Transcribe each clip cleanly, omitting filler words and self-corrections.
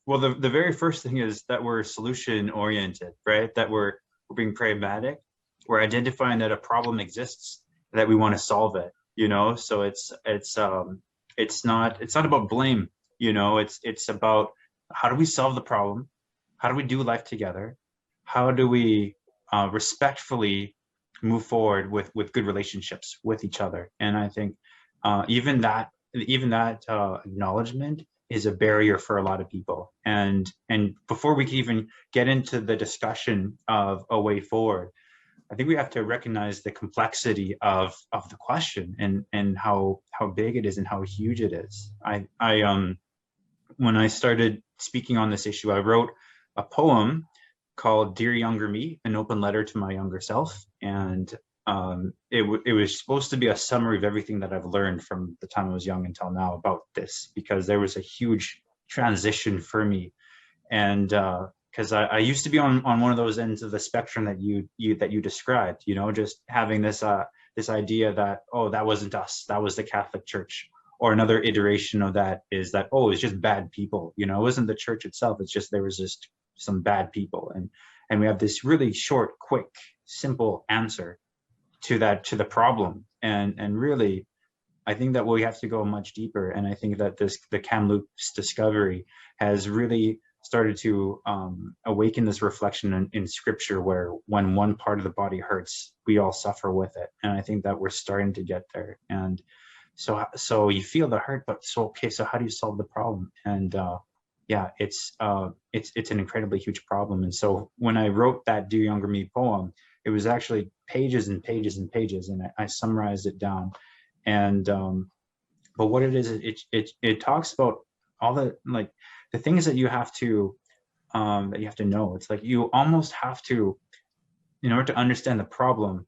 Well, the very first thing is that we're solution oriented, right? That we're being pragmatic. We're identifying that a problem exists, that we want to solve it, you know? So it's not about blame, you know, it's about how do we solve the problem? How do we do life together? How do we respectfully move forward with good relationships with each other? And I think even that acknowledgement is a barrier for a lot of people. And before we can even get into the discussion of a way forward, I think we have to recognize the complexity of the question and how big it is and how huge it is. I when I started speaking on this issue, I wrote a poem called "Dear Younger Me," an open letter to my younger self, and it was supposed to be a summary of everything that I've learned from the time I was young until now about this, because there was a huge transition for me. And because I used to be on one of those ends of the spectrum that you described, you know, just having this idea that, oh, that wasn't us, that was the Catholic Church. Or another iteration of that is that, oh, it's just bad people, you know, it wasn't the church itself, it's just there was just some bad people. And we have this really short, quick, simple answer to the problem. And really, I think that we have to go much deeper. And I think that the Kamloops discovery has really started to awaken this reflection in scripture, where when one part of the body hurts, we all suffer with it. And I think that we're starting to get there. And so you feel the hurt, but so, okay, so how do you solve the problem? And yeah, it's an incredibly huge problem. And so when I wrote that "Dear Younger Me" poem, it was actually pages and pages and pages, and I summarized it down. And but what it is, it talks about all the, like, the things that you have to know. It's like you almost have to, in order to understand the problem,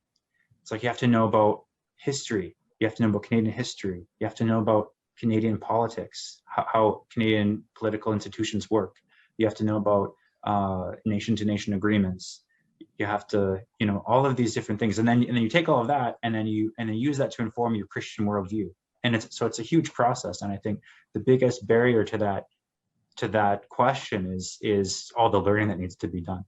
it's like you have to know about history. You have to know about Canadian history. You have to know about Canadian politics, how Canadian political institutions work. You have to know about nation to nation agreements. You have to, you know, all of these different things. And then you take all of that and then you use that to inform your Christian worldview. And it's a huge process. And I think the biggest barrier to that question is all the learning that needs to be done.